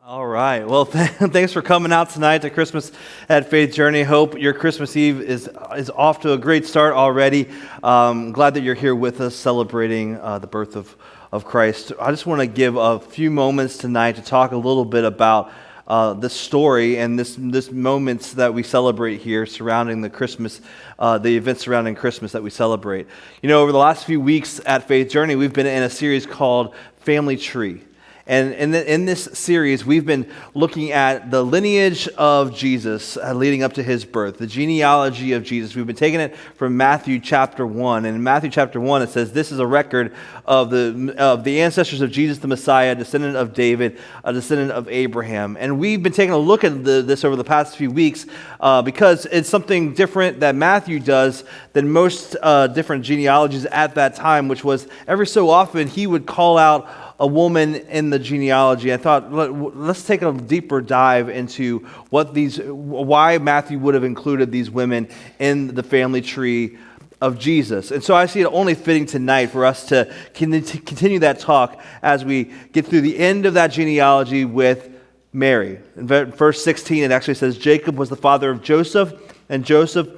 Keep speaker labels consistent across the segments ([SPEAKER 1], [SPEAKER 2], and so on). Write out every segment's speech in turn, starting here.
[SPEAKER 1] All right. Well, thanks for coming out tonight to Christmas at Faith Journey. Hope your Christmas Eve is off to a great start already. Glad that you're here with us celebrating the birth of Christ. I just want to give a few moments tonight to talk a little bit about this story and this moments that we celebrate here surrounding the Christmas, the events surrounding Christmas that we celebrate. You know, over the last few weeks at Faith Journey, we've been in a series called Family Tree. And in this series, we've been looking at the lineage of Jesus leading up to his birth, the genealogy of Jesus. We've been taking it from Matthew chapter 1. And in Matthew chapter 1, it says, this is a record of the ancestors of Jesus the Messiah, a descendant of David, a descendant of Abraham. And we've been taking a look at this over the past few weeks because it's something different that Matthew does than most different genealogies at that time, which was every so often he would call out a woman in the genealogy. I thought, let's take a deeper dive into why Matthew would have included these women in the family tree of Jesus. And so I see it only fitting tonight for us to continue that talk as we get through the end of that genealogy with Mary. In verse 16, it actually says, Jacob was the father of Joseph, and Joseph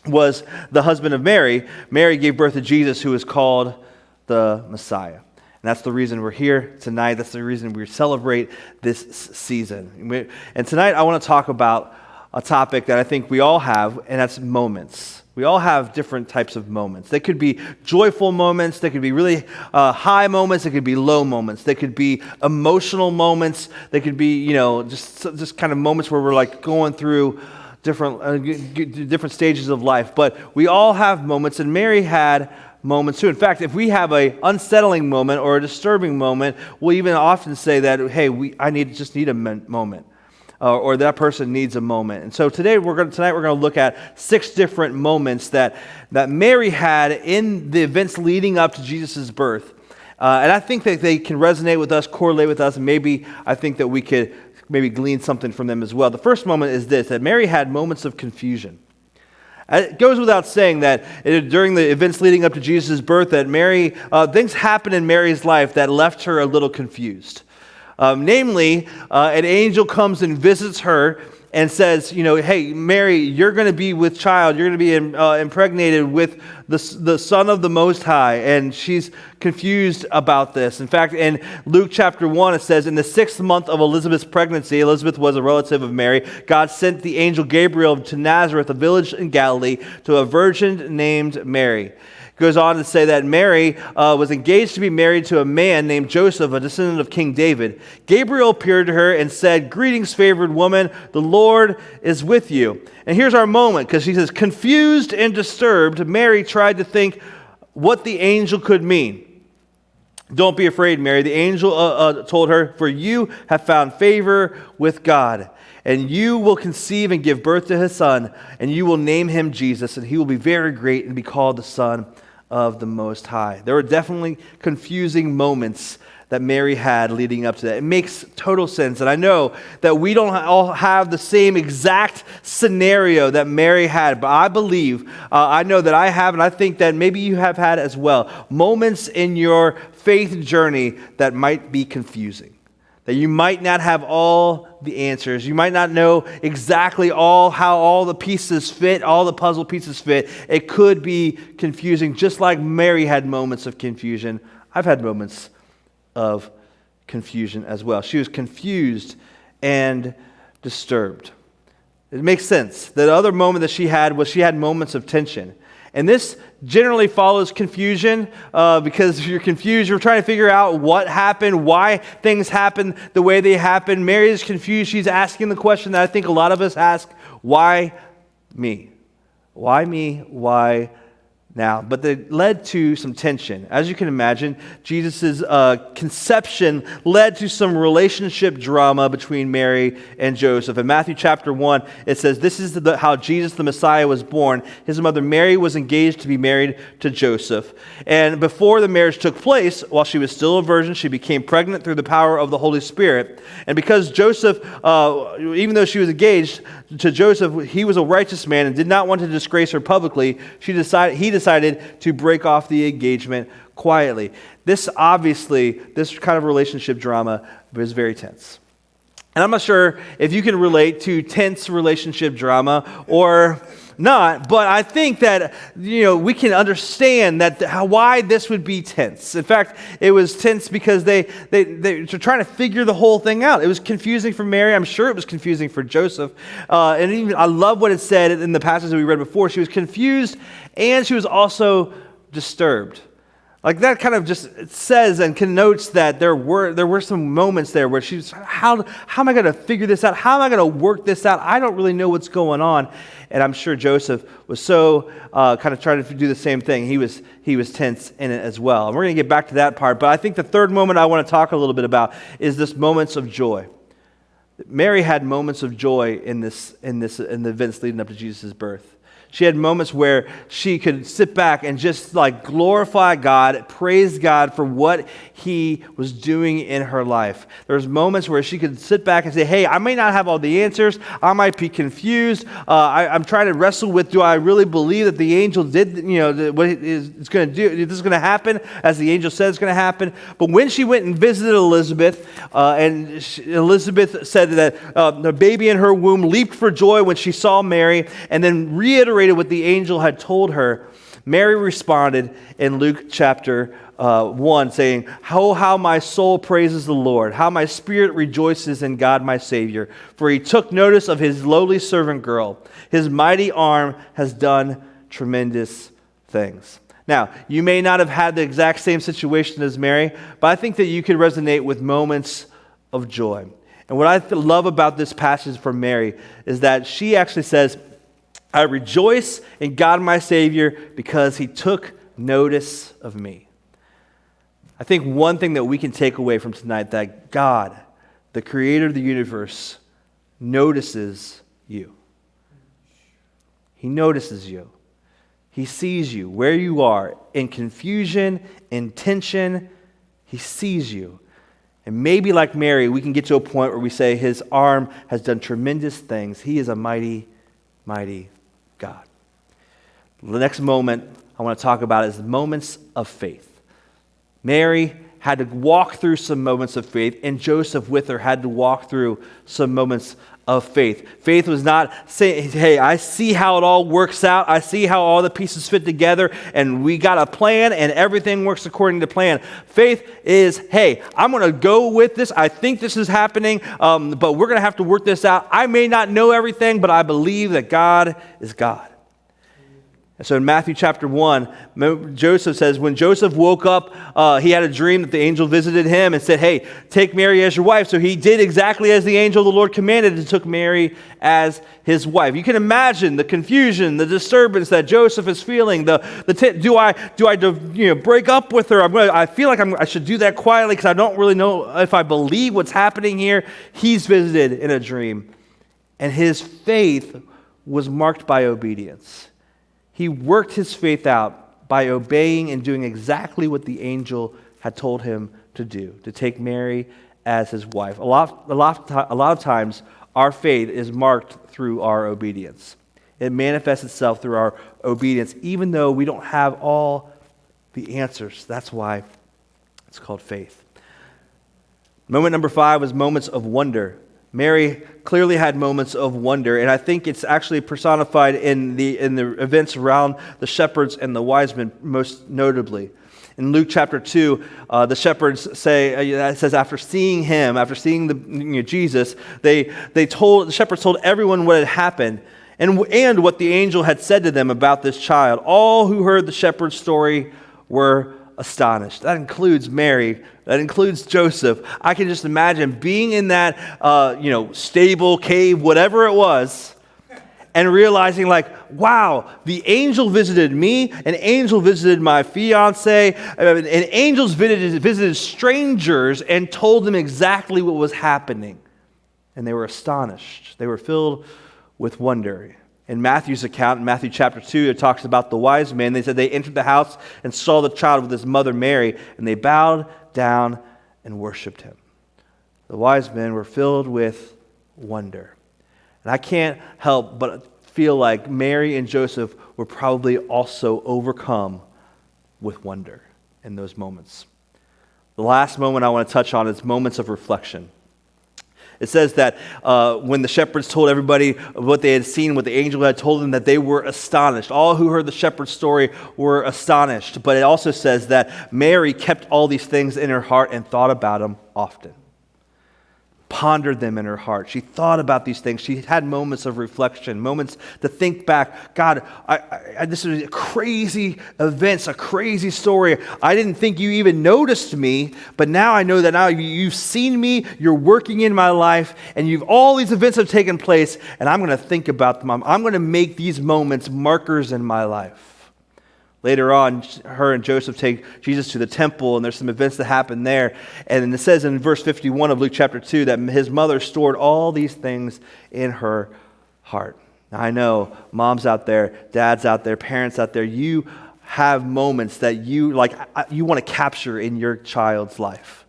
[SPEAKER 1] was the husband of Mary. Mary gave birth to Jesus, who is called the Messiah. And that's the reason we're here tonight. That's the reason we celebrate this season. And tonight I want to talk about a topic that I think we all have, and that's moments. We all have different types of moments. They could be joyful moments. They could be really high moments. They could be low moments. They could be emotional moments. They could be, just kind of moments where we're like going through different stages of life. But we all have moments, and Mary had moments too. In fact, if we have an unsettling moment or a disturbing moment, we'll even often say that, hey, I just need a moment, or that person needs a moment. And so tonight we're going to look at 6 different moments that Mary had in the events leading up to Jesus' birth. And I think that they can resonate with us, correlate with us, and I think that we could maybe glean something from them as well. The first moment is this, that Mary had moments of confusion. It goes without saying that during the events leading up to Jesus' birth, that Mary, things happened in Mary's life that left her a little confused. Namely, an angel comes and visits her and says, hey, Mary, you're going to be with child. You're going to be impregnated with the Son of the Most High. And she's confused about this. In fact, in Luke chapter 1, it says, in the 6th month of Elizabeth's pregnancy, Elizabeth was a relative of Mary, God sent the angel Gabriel to Nazareth, a village in Galilee, to a virgin named Mary. Goes on to say that Mary was engaged to be married to a man named Joseph, a descendant of King David. Gabriel appeared to her and said, greetings, favored woman, the Lord is with you. And here's our moment, because she says, confused and disturbed, Mary tried to think what the angel could mean. Don't be afraid, Mary. The angel told her, for you have found favor with God. And you will conceive and give birth to his son, and you will name him Jesus, and he will be very great and be called the Son of the Most High. There were definitely confusing moments that Mary had leading up to that. It makes total sense. And I know that we don't all have the same exact scenario that Mary had, but I believe, I know that I have, and I think that maybe you have had as well, moments in your faith journey that might be confusing. That you might not have all the answers. You might not know exactly how all the pieces fit, all the puzzle pieces fit. It could be confusing, just like Mary had moments of confusion. I've had moments of confusion as well. She was confused and disturbed. It makes sense. The other moment that she had moments of tension. And this generally follows confusion because if you're confused, you're trying to figure out what happened, why things happened the way they happened. Mary is confused. She's asking the question that I think a lot of us ask, why me? Why me? Why now? But that led to some tension. As you can imagine, Jesus' conception led to some relationship drama between Mary and Joseph. In Matthew chapter 1, it says, this is how Jesus the Messiah was born. His mother Mary was engaged to be married to Joseph. And before the marriage took place, while she was still a virgin, she became pregnant through the power of the Holy Spirit. And because Joseph, even though she was engaged to Joseph, he was a righteous man and did not want to disgrace her publicly, he decided to break off the engagement quietly. This kind of relationship drama was very tense. And I'm not sure if you can relate to tense relationship drama or not, but I think that, we can understand that why this would be tense. In fact, it was tense because they were trying to figure the whole thing out. It was confusing for Mary. I'm sure it was confusing for Joseph. And even I love what it said in the passage that we read before. She was confused and she was also disturbed. Like that kind of just says and connotes that there were some moments there where she's, how am I going to figure this out? How am I going to work this out? I don't really know what's going on. And I'm sure Joseph was so kind of trying to do the same thing. He was tense in it as well. And we're going to get back to that part. But I think the third moment I want to talk a little bit about is this moments of joy. Mary had moments of joy in the events leading up to Jesus' birth. She had moments where she could sit back and just glorify God, praise God for what He was doing in her life. There's moments where she could sit back and say, hey, I may not have all the answers. I might be confused. I'm trying to wrestle with, do I really believe that the angel did, what it's going to do? This is going to happen as the angel said it's going to happen. But when she went and visited Elizabeth, Elizabeth said that the baby in her womb leaped for joy when she saw Mary, and then reiterated what the angel had told her, Mary responded in Luke chapter 1, saying, how my soul praises the Lord, how my spirit rejoices in God my Savior, for He took notice of His lowly servant girl. His mighty arm has done tremendous things. Now, you may not have had the exact same situation as Mary, but I think that you could resonate with moments of joy. And what I love about this passage from Mary is that she actually says, I rejoice in God my Savior because He took notice of me. I think one thing that we can take away from tonight, that God, the creator of the universe, notices you. He notices you. He sees you where you are, in confusion, in tension. He sees you. And maybe like Mary, we can get to a point where we say His arm has done tremendous things. He is a mighty, mighty God. The next moment I want to talk about is moments of faith. Mary had to walk through some moments of faith, and Joseph with her had to walk through some moments of faith. Faith was not saying, hey, I see how it all works out. I see how all the pieces fit together, and we got a plan, and everything works according to plan. Faith is, hey, I'm going to go with this. I think this is happening, but we're going to have to work this out. I may not know everything, but I believe that God is God. And so in Matthew chapter 1, Joseph says, when Joseph woke up, he had a dream that the angel visited him and said, hey, take Mary as your wife. So he did exactly as the angel of the Lord commanded and took Mary as his wife. You can imagine the confusion, the disturbance that Joseph is feeling. Do I break up with her? I feel like I should do that quietly because I don't really know if I believe what's happening here. He's visited in a dream, and his faith was marked by obedience. He worked his faith out by obeying and doing exactly what the angel had told him to do, to take Mary as his wife. A lot of times, our faith is marked through our obedience. It manifests itself through our obedience, even though we don't have all the answers. That's why it's called faith. Moment number 5 was moments of wonder. Mary clearly had moments of wonder, and I think it's actually personified in the events around the shepherds and the wise men, most notably. In Luke chapter 2, the shepherds say, it says, after seeing Jesus, the shepherds told everyone what had happened and what the angel had said to them about this child. All who heard the shepherd's story were astonished. That includes Mary. That includes Joseph. I can just imagine being in that, stable, cave, whatever it was, and realizing wow, the angel visited me, an angel visited my fiance, and angels visited strangers and told them exactly what was happening. And they were astonished. They were filled with wonder. In Matthew's account, in Matthew chapter 2, it talks about the wise men. They said they entered the house and saw the child with his mother Mary, and they bowed down and worshiped him. The wise men were filled with wonder. And I can't help but feel like Mary and Joseph were probably also overcome with wonder in those moments. The last moment I want to touch on is moments of reflection. It says that when the shepherds told everybody what they had seen, what the angel had told them, that they were astonished. All who heard the shepherd's story were astonished. But it also says that Mary kept all these things in her heart and thought about them often. Pondered them in her heart. She thought about these things. She had moments of reflection, moments to think back. God, this is a crazy event, a crazy story. I didn't think you even noticed me, but now I know that now you've seen me, you're working in my life, and all these events have taken place, and I'm going to think about them. I'm going to make these moments markers in my life. Later on, her and Joseph take Jesus to the temple, and there's some events that happen there. And it says in verse 51 of Luke chapter 2 that his mother stored all these things in her heart. Now, I know moms out there, dads out there, parents out there, you have moments that you want to capture in your child's life.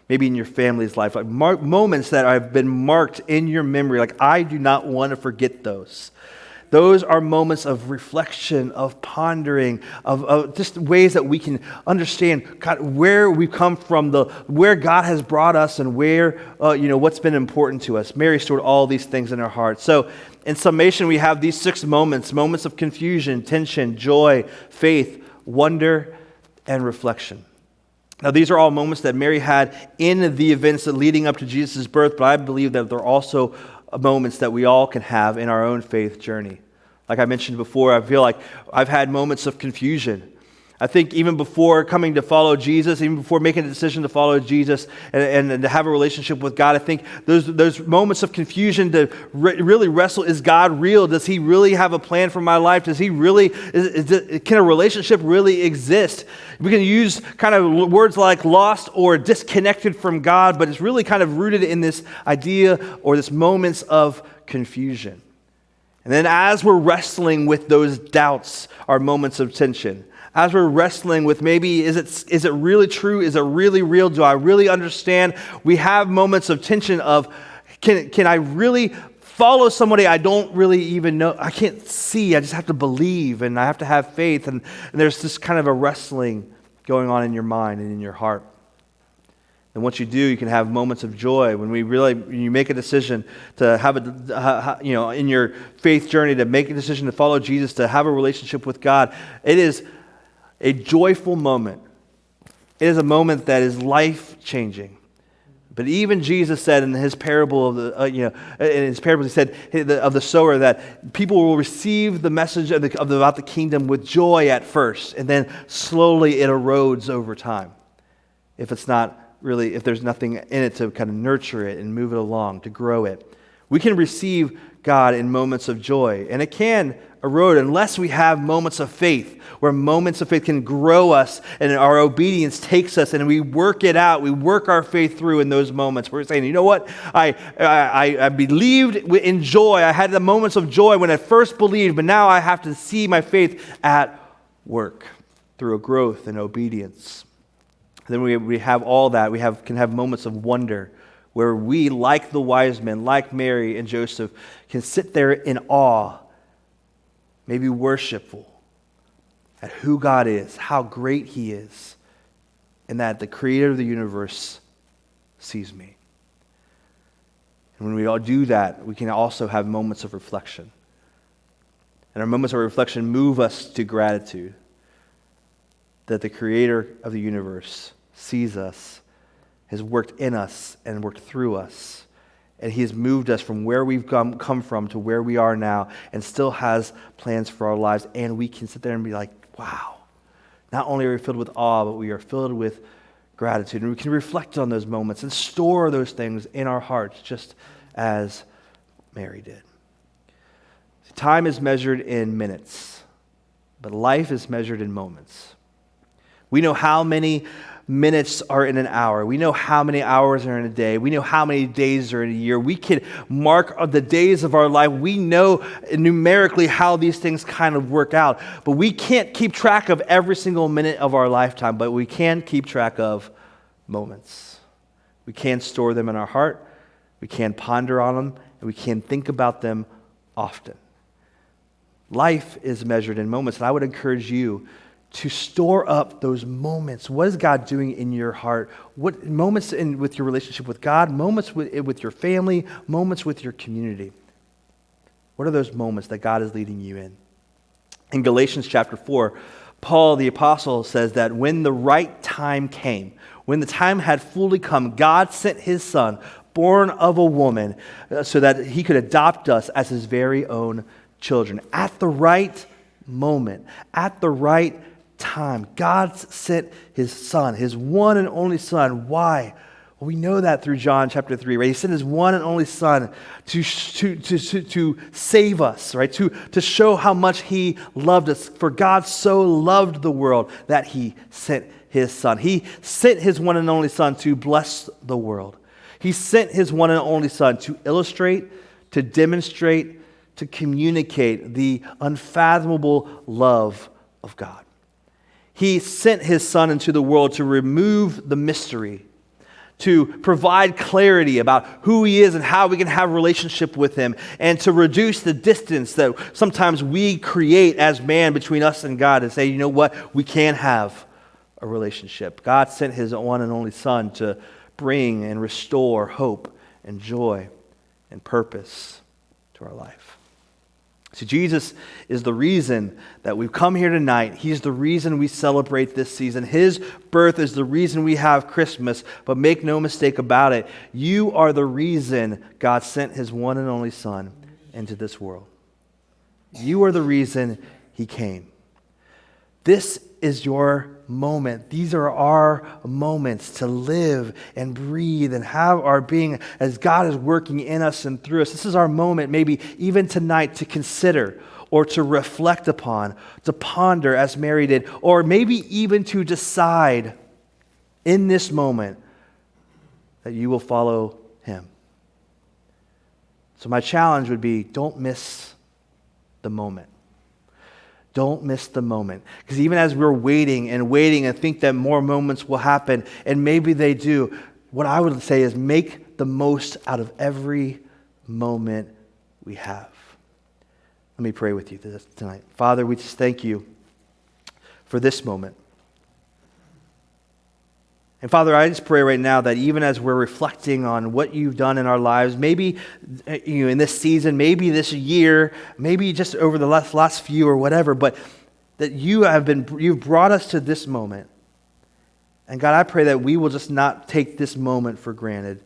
[SPEAKER 1] Maybe in your family's life, like moments that have been marked in your memory. Like, I do not want to forget those. Those are moments of reflection, of pondering, of just ways that we can understand God, where we've come from, where God has brought us, and where what's been important to us. Mary stored all these things in her heart. So, in summation, we have these 6 moments of confusion, tension, joy, faith, wonder, and reflection. Now, these are all moments that Mary had in the events leading up to Jesus' birth, but I believe that they're also moments that we all can have in our own faith journey. Like I mentioned before, I feel like I've had moments of confusion. I think even before coming to follow Jesus, even before making a decision to follow Jesus and to have a relationship with God, I think those moments of confusion to really wrestle, is God real? Does he really have a plan for my life? Does he really, can a relationship really exist? We can use kind of words like lost or disconnected from God, but it's really kind of rooted in this idea or this moments of confusion. And then as we're wrestling with those doubts, our moments of tension, as we're wrestling with maybe, is it really true? Is it really real? Do I really understand? We have moments of tension of, can I really follow somebody I don't really even know? I can't see. I just have to believe, and I have to have faith. And there's this kind of a wrestling going on in your mind and in your heart. And once you do, you can have moments of joy when you make a decision to have in your faith journey, to make a decision to follow Jesus, to have a relationship with God. It is a joyful moment. It is a moment that is life-changing. But even Jesus said in his parable in his parable, he said of the sower that people will receive the message about the kingdom with joy at first, and then slowly it erodes over time. If there's nothing in it to kind of nurture it and move it along, to grow it. We can receive God in moments of joy, and it can erode unless we have moments of faith, where moments of faith can grow us and our obedience takes us and we work it out. We work our faith through in those moments. We're saying, you know what? I believed in joy. I had the moments of joy when I first believed, but now I have to see my faith at work through a growth and obedience. Then we have all that. We can have moments of wonder where we, like the wise men, like Mary and Joseph, can sit there in awe, maybe worshipful at who God is, how great he is, and that the creator of the universe sees me. And when we all do that, we can also have moments of reflection. And our moments of reflection move us to gratitude that the creator of the universe sees us, has worked in us and worked through us. And he has moved us from where we've come from to where we are now, and still has plans for our lives. And we can sit there and be like, wow, not only are we filled with awe, but we are filled with gratitude. And we can reflect on those moments and store those things in our hearts, just as Mary did. Time is measured in minutes, but life is measured in moments. We know how many minutes are in an hour. We know how many hours are in a day. We know how many days are in a year. We can mark the days of our life. We know numerically how these things kind of work out. But we can't keep track of every single minute of our lifetime, but we can keep track of moments. We can store them in our heart. We can ponder on them, and we can think about them often. Life is measured in moments, and I would encourage you to store up those moments. What is God doing in your heart? What moments with your relationship with God, moments with your family, moments with your community? What are those moments that God is leading you in? In Galatians chapter 4, Paul the apostle says that when the right time came, when the time had fully come, God sent his son, born of a woman, so that he could adopt us as his very own children. At the right moment, at the right time, God sent his son, his one and only son. Why? Well, we know that through John chapter 3, right? He sent his one and only son to save us, right? To show how much he loved us. For God so loved the world that he sent his son. He sent his one and only son to bless the world. He sent his one and only son to illustrate, to demonstrate, to communicate the unfathomable love of God. He sent his son into the world to remove the mystery, to provide clarity about who he is and how we can have a relationship with him, and to reduce the distance that sometimes we create as man between us and God, and say, you know what, we can have a relationship. God sent his one and only son to bring and restore hope and joy and purpose to our life. So Jesus is the reason that we've come here tonight. He's the reason we celebrate this season. His birth is the reason we have Christmas. But make no mistake about it, you are the reason God sent his one and only son into this world. You are the reason he came. This is your moment. These are our moments to live and breathe and have our being as God is working in us and through us. This is our moment, maybe even tonight, to consider or to reflect upon, to ponder as Mary did, or maybe even to decide in this moment that you will follow him. So my challenge would be, don't miss the moment. Don't miss the moment. Because even as we're waiting and think that more moments will happen, and maybe they do, what I would say is make the most out of every moment we have. Let me pray with you tonight. Father, we just thank you for this moment. And Father, I just pray right now that even as we're reflecting on what you've done in our lives, maybe in this season, maybe this year, maybe just over the last few or whatever, but that you've brought us to this moment. And God, I pray that we will just not take this moment for granted,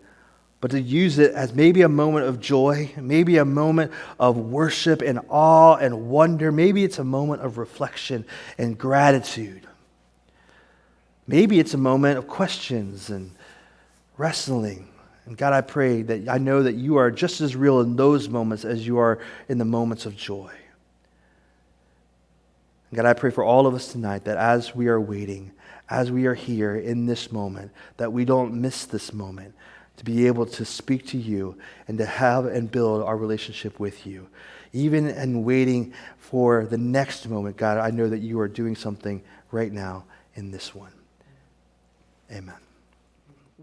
[SPEAKER 1] but to use it as maybe a moment of joy, maybe a moment of worship and awe and wonder. Maybe it's a moment of reflection and gratitude. Maybe it's a moment of questions and wrestling. And God, I pray that I know that you are just as real in those moments as you are in the moments of joy. And God, I pray for all of us tonight that as we are waiting, as we are here in this moment, that we don't miss this moment to be able to speak to you and to have and build our relationship with you. Even in waiting for the next moment, God, I know that you are doing something right now in this one. Amen.